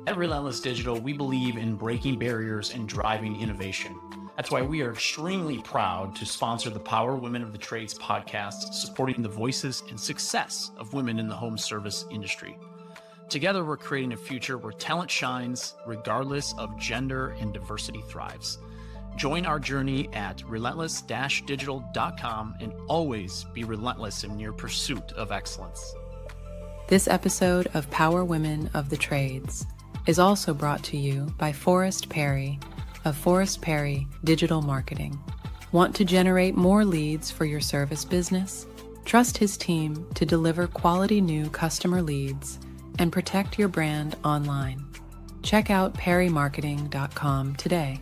At Relentless Digital, we believe in breaking barriers and driving innovation. That's why we are extremely proud to sponsor the Power Women of the Trades podcast, supporting the voices and success of women in the home service industry. Together, we're creating a future where talent shines, regardless of gender, and diversity thrives. Join our journey at relentless-digital.com and always be relentless in your pursuit of excellence. This episode of Power Women of the Trades is also brought to you by Forrest Perry of Forrest Perry Digital Marketing. Want to generate more leads for your service business? Trust his team to deliver quality new customer leads and protect your brand online. Check out perrymarketing.com today.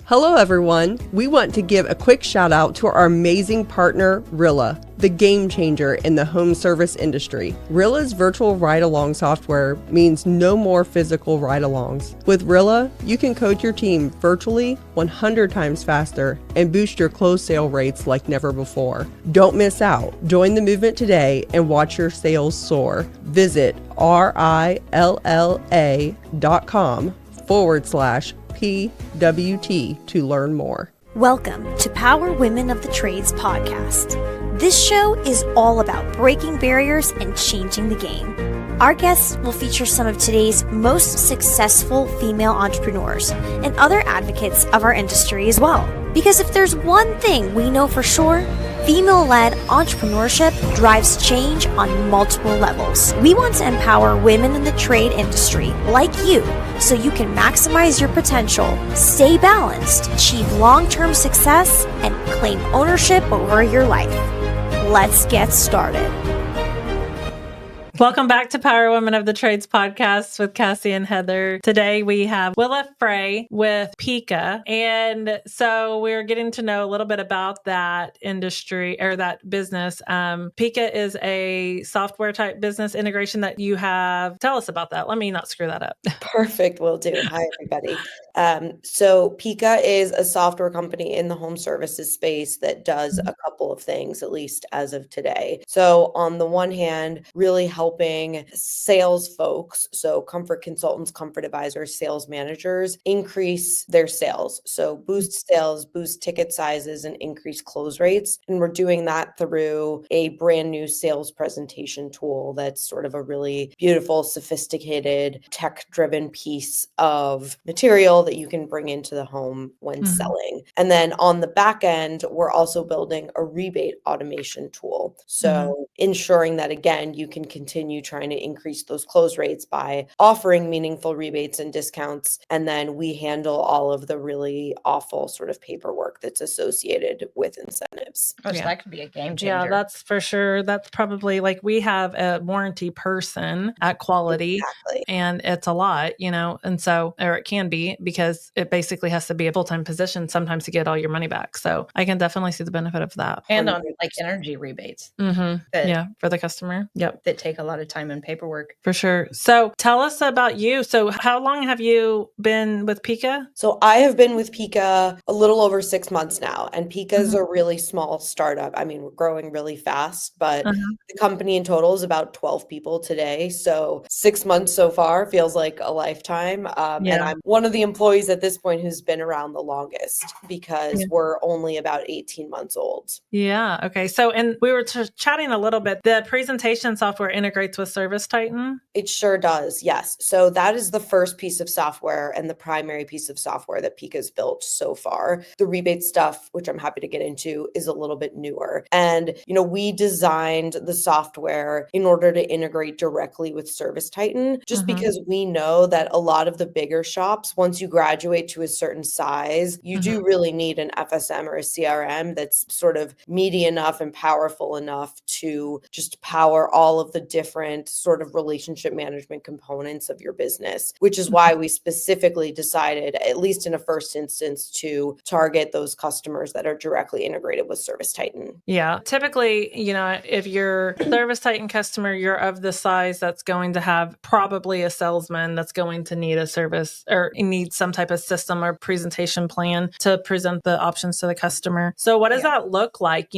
Hello everyone. We want to give a quick shout out to our amazing partner, Rilla, the game changer in the home service industry. Rilla's virtual ride-along software means no more physical ride-alongs. With Rilla, you can coach your team virtually 100 times faster and boost your close sale rates like never before. Don't miss out. Join the movement today and watch your sales soar. Visit rilla.com/PWT to learn more. Welcome to Power Women of the Trades podcast. This show is all about breaking barriers and changing the game. Our guests will feature some of today's most successful female entrepreneurs and other advocates of our industry as well. Because if there's one thing we know for sure, female-led entrepreneurship drives change on multiple levels. We want to empower women in the trade industry like you so you can maximize your potential, stay balanced, achieve long-term success, and claim ownership over your life. Let's get started. Welcome back to Power Women of the Trades podcast with Cassie and Heather. Today we have Willa Frej with Pika. And so we're getting to know a little bit about that industry or that business. Pika is a software type business integration that you have. Tell us about that. Let me not screw that up. Perfect. Will do. Hi, everybody. So Pika is a software company in the home services space that does a couple of things, at least as of today. So on the one hand, really helping sales folks, so comfort consultants, comfort advisors, sales managers, increase their sales. So boost sales, boost ticket sizes, and increase close rates. And we're doing that through a brand new sales presentation tool that's sort of a really beautiful, sophisticated, tech-driven piece of material that you can bring into the home when selling. And then on the back end, we're also building a rebate automation tool. So ensuring that, again, you can continue trying to increase those close rates by offering meaningful rebates and discounts. And then we handle all of the really awful sort of paperwork that's associated with incentives. Oh, so that could be a game changer. Yeah, that's for sure. That's probably like we have a warranty person at Quality and it's a lot, and so, or it can be because it basically has to be a full-time position sometimes to get all your money back. So I can definitely see the benefit of that. And on like energy rebates. Yeah, for the customer. Yep. That take a lot of time and paperwork. For sure. So tell us about you. So how long have you been with Pika? So I have been with Pika a little over 6 months now, and Pika is a really small startup. I mean, we're growing really fast, but the company in total is about 12 people today. So 6 months so far feels like a lifetime. And I'm one of the employees at this point who's been around the longest because we're only about 18 months old. Yeah. Okay. So, and we were chatting a little bit, the presentation software integrates with ServiceTitan? It sure does. Yes. So that is the first piece of software and the primary piece of software that Pika's built so far. The rebate stuff, which I'm happy to get into, is a little bit newer. And, we designed the software in order to integrate directly with ServiceTitan, just because we know that a lot of the bigger shops, once you graduate to a certain size, you do really need an FSM or a CRM that's sort of meaty enough and powerful enough to just power all of the different sort of relationship management components of your business, which is why we specifically decided, at least in a first instance, to target those customers that are directly integrated with ServiceTitan. Yeah. Typically, if you're a ServiceTitan customer, you're of the size that's going to have probably a salesman that's going to need a service or need some type of system or presentation plan to present the options to the customer. So what does that look like?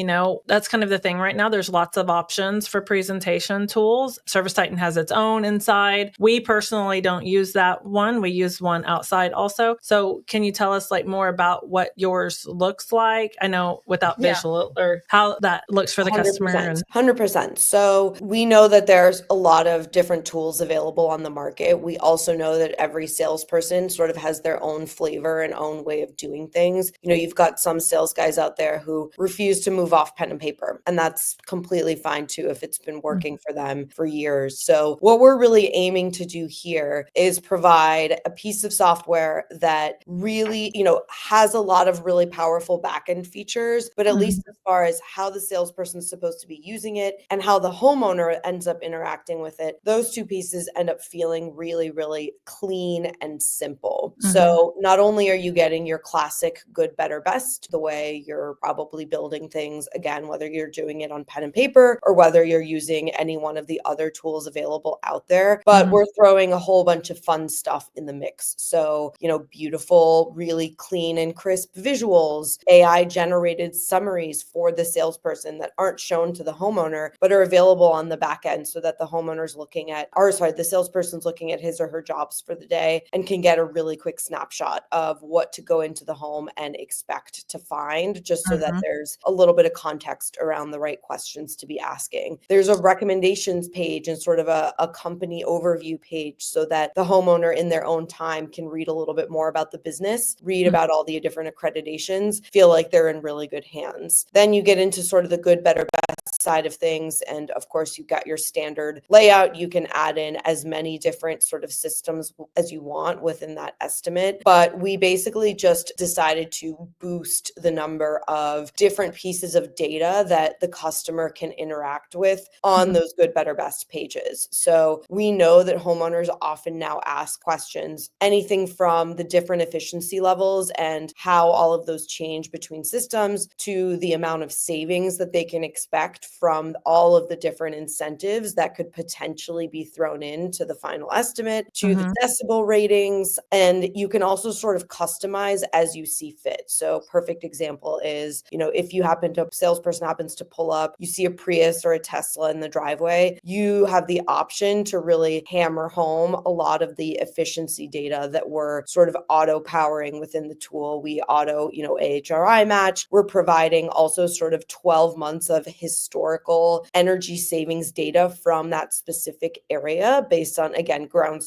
That's kind of the thing right now. There's lots of options for presentation tools. tools. ServiceTitan has its own inside. We personally don't use that one. We use one outside also. So can you tell us like more about what yours looks like? I know without visual or how that looks for the customer. 100%. So we know that there's a lot of different tools available on the market. We also know that every salesperson sort of has their own flavor and own way of doing things. You know, you've got some sales guys out there who refuse to move off pen and paper, and that's completely fine too if it's been working for them for years. So what we're really aiming to do here is provide a piece of software that really, you know, has a lot of really powerful backend features, but at least as far as how the salesperson's supposed to be using it and how the homeowner ends up interacting with it, those two pieces end up feeling really, really clean and simple. So not only are you getting your classic good, better, best, the way you're probably building things, again, whether you're doing it on pen and paper or whether you're using any one of the other tools available out there, but we're throwing a whole bunch of fun stuff in the mix. So, you know, beautiful, really clean and crisp visuals, AI generated summaries for the salesperson that aren't shown to the homeowner, but are available on the back end so that the homeowner's looking at, or sorry, the salesperson's looking at his or her jobs for the day and can get a really quick snapshot of what to go into the home and expect to find, just so that there's a little bit of context around the right questions to be asking. There's a recommendations page and sort of a company overview page so that the homeowner in their own time can read a little bit more about the business, read about all the different accreditations, feel like they're in really good hands. Then you get into sort of the good, better, best side of things. And of course, you've got your standard layout. You can add in as many different sort of systems as you want within that estimate. But we basically just decided to boost the number of different pieces of data that the customer can interact with on those good, better, best pages. So we know that homeowners often now ask questions, anything from the different efficiency levels and how all of those change between systems to the amount of savings that they can expect from all of the different incentives that could potentially be thrown into the final estimate, to the decibel ratings. And you can also sort of customize as you see fit. So perfect example is, you know, if you salesperson happens to pull up, you see a Prius or a Tesla in the driveway, you have the option to really hammer home a lot of the efficiency data that we're sort of auto powering within the tool. We auto, you know, AHRI match. We're providing also sort of 12 months of historical energy savings data from that specific area based on, again, ground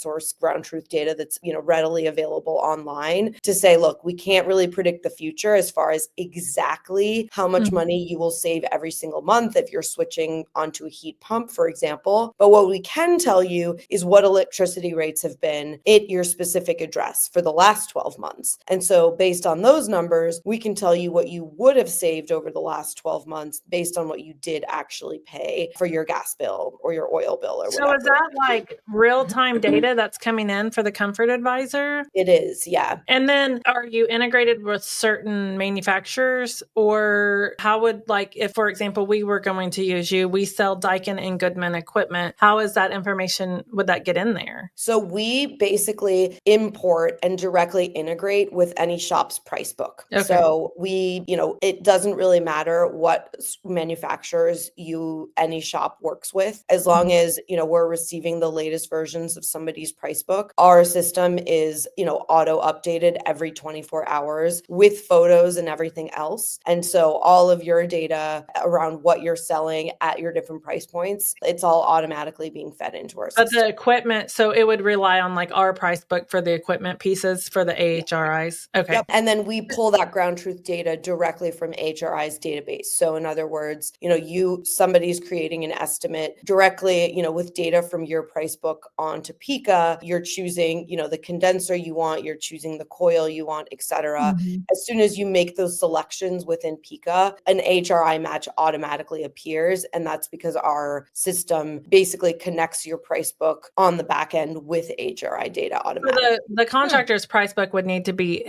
truth data that's, you know, readily available online to say, look, we can't really predict the future as far as exactly how much money you will save every single month if you're switching onto a heat pump, for example. But what we can tell you is what electricity rates have been at your specific address for the last 12 months. And so based on those numbers, we can tell you what you would have saved over the last 12 months based on what you did actually pay for your gas bill or your oil bill or whatever. So is that like real-time data that's coming in for the Comfort Advisor? It is, yeah. And then are you integrated with certain manufacturers, or how would, like, if, for example, we were going to use you, we sell Daikin and Goodman equipment, how is that information, would that get in there? So we basically import and directly integrate with any shop's price book. Okay. So we, you know, it doesn't really matter what manufacturers any shop works with, as long as, you know, we're receiving the latest versions of somebody's price book. Our system is, you know, auto updated every 24 hours with photos and everything else. And so all of your data around what you're selling at your different price points, it's all automatically being fed into our system. But the equipment, so it would rely on like our price book for the equipment pieces for the AHRIs. Okay. Yep. And then we pull that ground truth data directly from HRI's database. So in other words, you know, somebody's creating an estimate directly, you know, with data from your price book onto Pika, you're choosing, you know, the condenser you want, you're choosing the coil you want, et cetera. As soon as you make those selections within Pika, an HRI match automatically appears. And that's because our system basically connects your price book on the back end with HRI data automatically. So the contractor's price book would need to be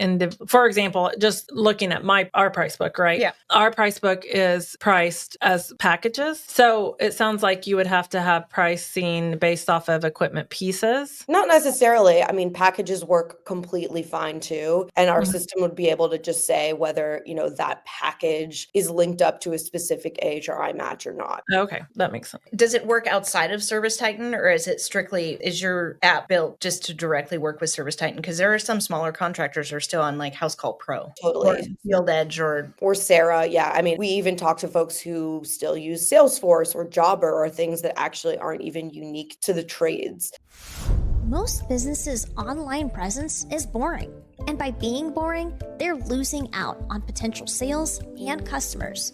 for example, just looking at our price book, right? Yeah. Our price book is priced as packages. So it sounds like you would have to have pricing based off of equipment pieces. Not necessarily. I mean, packages work completely fine too. And our system would be able to just say whether, you know, that package is linked up to a specific AHRI match or not. Okay, that makes sense. Does it work outside of ServiceTitan, or is it strictly, is your app built just to directly work with ServiceTitan? Because there are some smaller contractors who are still on like House Call Pro. Totally. Or Field Edge or Sarah. Yeah. I mean, we even talk to folks who still use Salesforce or Jobber or things that actually aren't even unique to the trades. Most businesses' online presence is boring. And by being boring, they're losing out on potential sales and customers.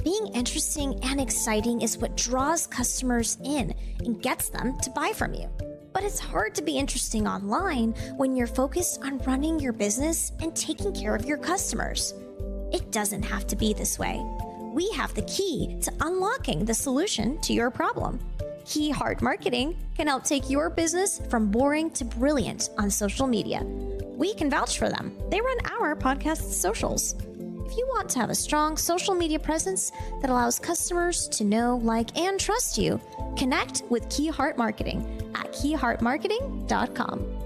Being interesting and exciting is what draws customers in and gets them to buy from you. But it's hard to be interesting online when you're focused on running your business and taking care of your customers. It doesn't have to be this way. We have the key to unlocking the solution to your problem. Key Heart Marketing can help take your business from boring to brilliant on social media. We can vouch for them. They run our podcast socials. If you want to have a strong social media presence that allows customers to know, like, and trust you, connect with Key Heart Marketing at keyheartmarketing.com.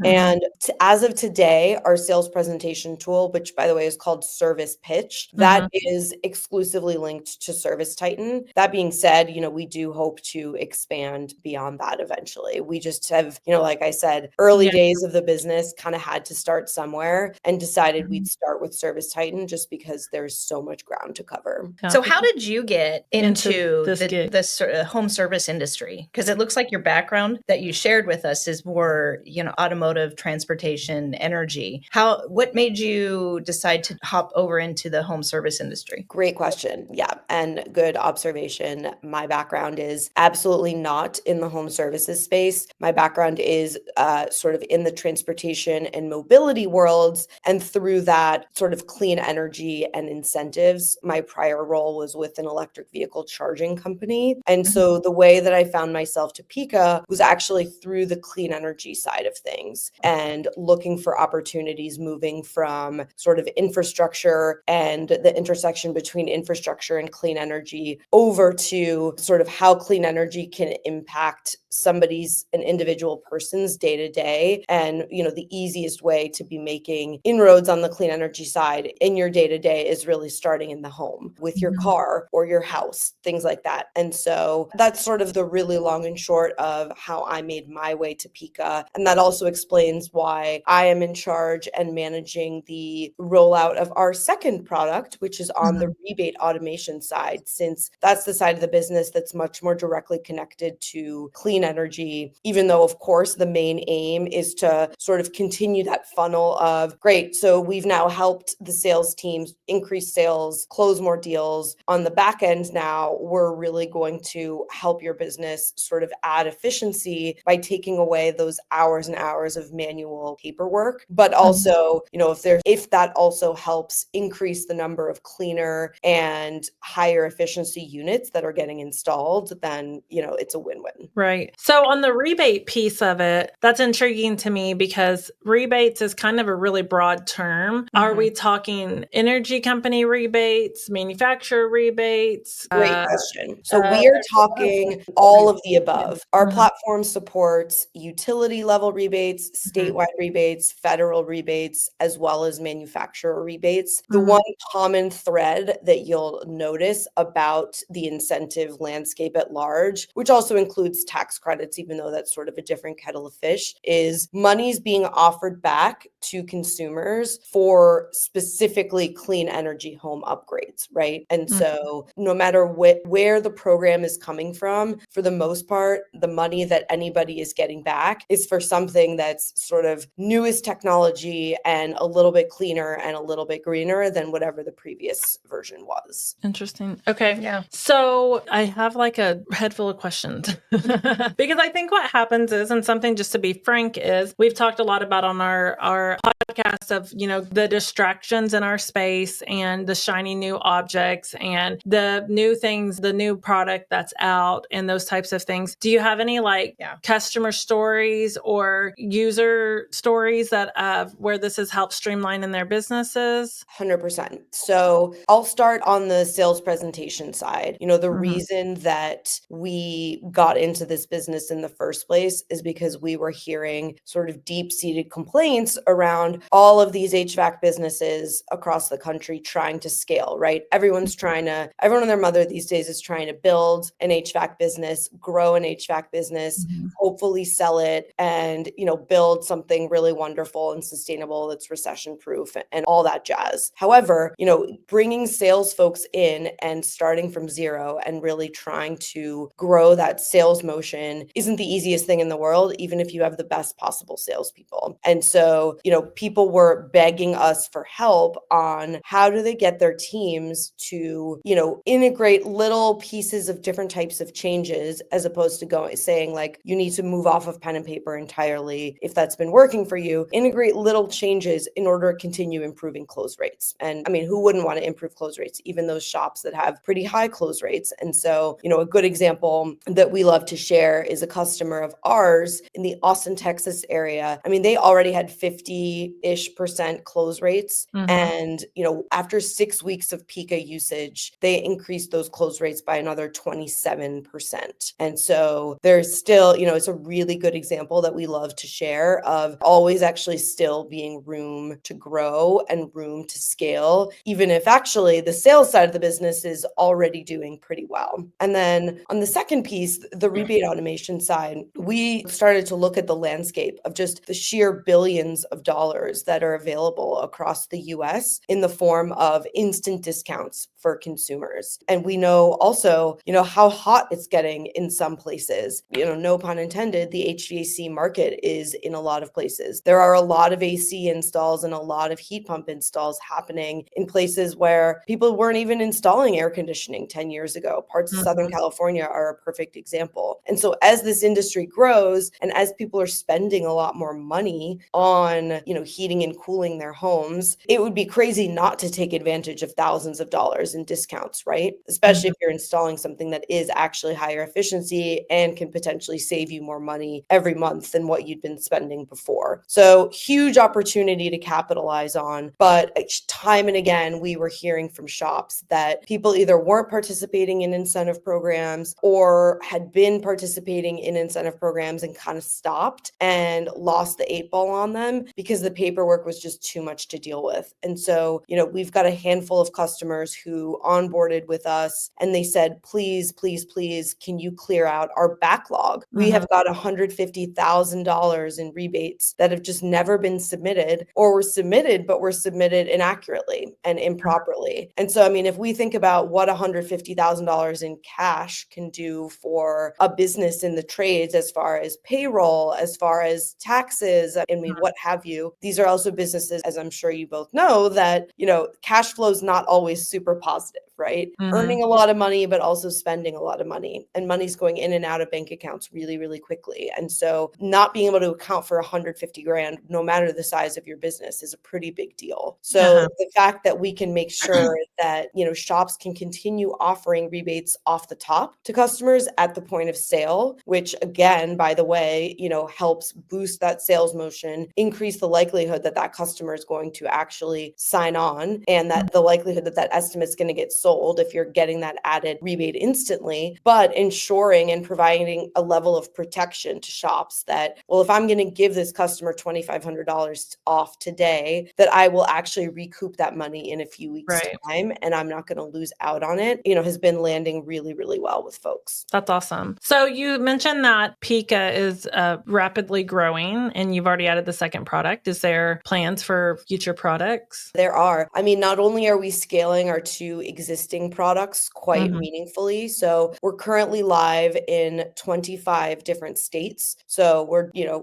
And as of today, our sales presentation tool, which by the way is called Service Pitch, that is exclusively linked to ServiceTitan. That being said, we do hope to expand beyond that eventually. We just have, like I said, early days of the business kind of had to start somewhere and decided we'd start with ServiceTitan just because there's so much ground to cover. So how did you get into this home service industry? Because it looks like your background that you shared with us is more, automotive, transportation, energy. What made you decide to hop over into the home service industry? Great question. Yeah. And good observation. My background is absolutely not in the home services space. My background is sort of in the transportation and mobility worlds. And through that sort of clean energy and incentives, my prior role was with an electric vehicle charging company. And so the way that I found myself to Pika was actually through the clean energy side of things and looking for opportunities moving from sort of infrastructure and the intersection between infrastructure and clean energy over to sort of how clean energy can impact an individual person's day to day. And, the easiest way to be making inroads on the clean energy side in your day to day is really starting in the home with your car or your house, things like that. And so that's sort of the really long and short of how I made my way to Pika. And that also explains why I am in charge and managing the rollout of our second product, which is on the rebate automation side, since that's the side of the business that's much more directly connected to clean energy, even though, of course, the main aim is to sort of continue that funnel of, great, so we've now helped the sales teams increase sales, close more deals. On the back end now, we're really going to help your business sort of add efficiency by taking away those hours and hours of manual paperwork. But also, if that also helps increase the number of cleaner and higher efficiency units that are getting installed, then, it's a win-win. Right. So on the rebate piece of it, that's intriguing to me because rebates is kind of a really broad term. Are we talking energy company rebates, manufacturer rebates? Great question. So we are talking all of the above. Our platform supports utility level rebates, statewide rebates, federal rebates, as well as manufacturer rebates. The one common thread that you'll notice about the incentive landscape at large, which also includes tax credits, even though that's sort of a different kettle of fish, is money's being offered back to consumers for specifically clean energy home upgrades, right? And so no matter where the program is coming from, for the most part, the money that anybody is getting back is for something that's sort of newest technology and a little bit cleaner and a little bit greener than whatever the previous version was. Interesting. Okay. Yeah. So I have like a head full of questions because I think what happens is, and something just to be frank is, we've talked a lot about on our podcast of, the distractions in our space and the shiny new objects and the new things, the new product that's out and those types of things. Do you have any customer stories or, user stories that where this has helped streamline in their businesses? 100%. So I'll start on the sales presentation side. The Mhm. reason that we got into this business in the first place is because we were hearing sort of deep-seated complaints around all of these HVAC businesses across the country trying to scale, right? Everyone and their mother these days is trying to build an HVAC business, grow an HVAC business, Mhm. hopefully sell it, and build something really wonderful and sustainable that's recession proof and all that jazz. However, bringing sales folks in and starting from zero and really trying to grow that sales motion isn't the easiest thing in the world, even if you have the best possible salespeople. And so, people were begging us for help on how do they get their teams to, integrate little pieces of different types of changes, as opposed to saying like, you need to move off of pen and paper entirely. If that's been working for you, integrate little changes in order to continue improving close rates. And I mean, who wouldn't want to improve close rates, even those shops that have pretty high close rates? And so, a good example that we love to share is a customer of ours in the Austin, Texas area. I mean, they already had 50-ish% close rates. Mhm. And, after 6 weeks of Pika usage, they increased those close rates by another 27%. And so there's still, it's a really good example that we love to share of always actually still being room to grow and room to scale, even if actually the sales side of the business is already doing pretty well. And then on the second piece, the rebate automation side, we started to look at the landscape of just the sheer billions of dollars that are available across the US in the form of instant discounts for consumers. And we know also, how hot it's getting in some places. No pun intended, the HVAC market is in a lot of places. There are a lot of AC installs and a lot of heat pump installs happening in places where people weren't even installing air conditioning 10 years ago. Parts of Southern California are a perfect example. And so as this industry grows and as people are spending a lot more money on, heating and cooling their homes, it would be crazy not to take advantage of thousands of dollars in discounts, right? Especially if you're installing something that is actually higher efficiency and can potentially save you more money every month than what you'd been spending before. So huge opportunity to capitalize on. But time and again, we were hearing from shops that people either weren't participating in incentive programs or had been participating in incentive programs and kind of stopped and lost the 8 ball on them because the paperwork was just too much to deal with. And so, we've got a handful of customers who onboarded with us and they said, please, please, please, can you clear out our backlog? We have got $150,000 in rebates that have just never been submitted or were submitted, but were submitted inaccurately and improperly. And so, I mean, if we think about what $150,000 in cash can do for a business in the trades, as far as payroll, as far as taxes, I mean, what have you, these are also businesses, as I'm sure you both know, that, cash flow is not always super positive, right? Earning a lot of money, but also spending a lot of money, and money's going in and out of bank accounts really, really quickly. And so not being able to account for 150 grand, no matter the size of your business, is a pretty big deal. So the fact that we can make sure that, shops can continue offering rebates off the top to customers at the point of sale, which again, by the way, helps boost that sales motion, increase the likelihood that that customer is going to actually sign on, and that the likelihood that that estimate is going to get sold if you're getting that added rebate instantly, but ensuring and providing a level of protection to shops that, well, if I'm going to give this customer $2,500 off today, that I will actually recoup that money in a few weeks' time, and I'm not going to lose out on it, has been landing really, really well with folks. That's awesome. So you mentioned that Pika is rapidly growing and you've already added the second product. Is there plans for future products? There are. I mean, not only are we scaling our 2 existing products quite meaningfully, so we're currently live in 25 different states. So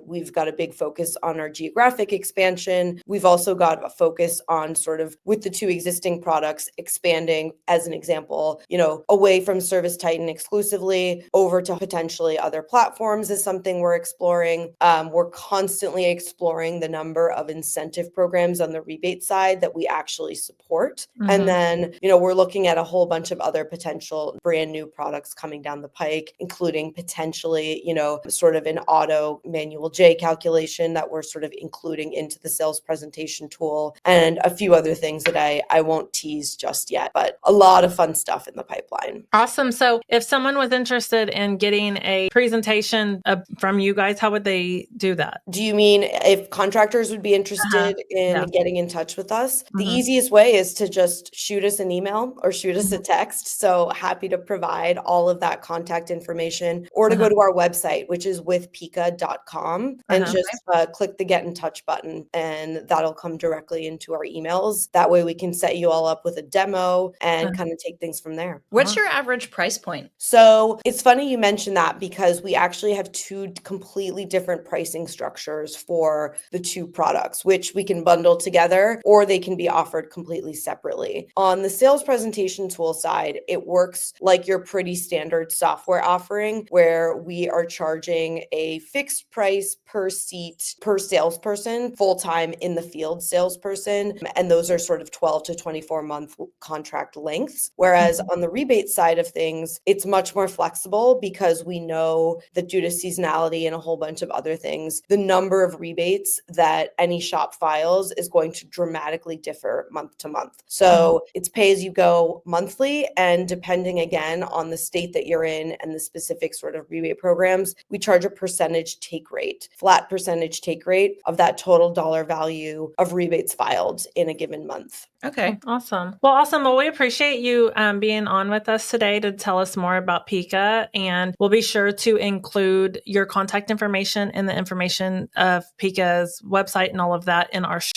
we've got a big focus on our geographic expansion. We've also got a focus on sort of, with the 2 existing products, expanding, as an example, away from ServiceTitan exclusively over to potentially other platforms is something we're exploring. We're constantly exploring the number of incentive programs on the rebate side that we actually support. And then, we're looking looking at a whole bunch of other potential brand new products coming down the pike, including potentially, sort of an auto manual J calculation that we're sort of including into the sales presentation tool, and a few other things that I won't tease just yet, but a lot of fun stuff in the pipeline. Awesome. So if someone was interested in getting a presentation from you guys, how would they do that? Do you mean if contractors would be interested in getting in touch with us? The easiest way is to just shoot us an email or shoot us a text. So happy to provide all of that contact information, or to go to our website, which is withpika.com, and just click the get in touch button, and that'll come directly into our emails. That way we can set you all up with a demo and kind of take things from there. What's your average price point? So it's funny you mentioned that, because we actually have two completely different pricing structures for the two products, which we can bundle together, or they can be offered completely separately. On the sales presentation tool side, it works like your pretty standard software offering, where we are charging a fixed price per seat per salesperson, full-time in the field salesperson. And those are sort of 12 to 24 month contract lengths. Whereas on the rebate side of things, it's much more flexible, because we know that due to seasonality and a whole bunch of other things, the number of rebates that any shop files is going to dramatically differ month to month. So it's pay as you go monthly, and depending again on the state that you're in and the specific sort of rebate programs, we charge a percentage take rate, flat percentage take rate of that total dollar value of rebates filed in a given month. Okay. Awesome. Well, we appreciate you being on with us today to tell us more about Pika, and we'll be sure to include your contact information and the information of Pika's website and all of that in our show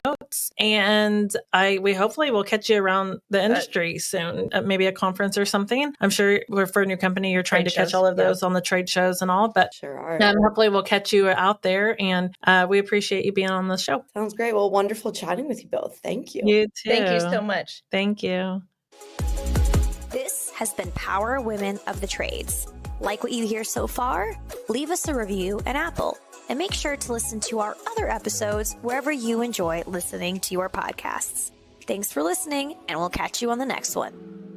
notes. And we hopefully will catch you around the industry soon, at maybe a conference or something. I'm sure for a new company, you're trying to catch all of those on the trade shows and all, but sure are. Hopefully we'll catch you out there, and we appreciate you being on the show. Sounds great. Well, wonderful chatting with you both. Thank you. You too. Thank you so much. Thank you. This has been Power Women of the Trades. Like what you hear so far? Leave us a review at Apple, and make sure to listen to our other episodes wherever you enjoy listening to your podcasts. Thanks for listening, and we'll catch you on the next one.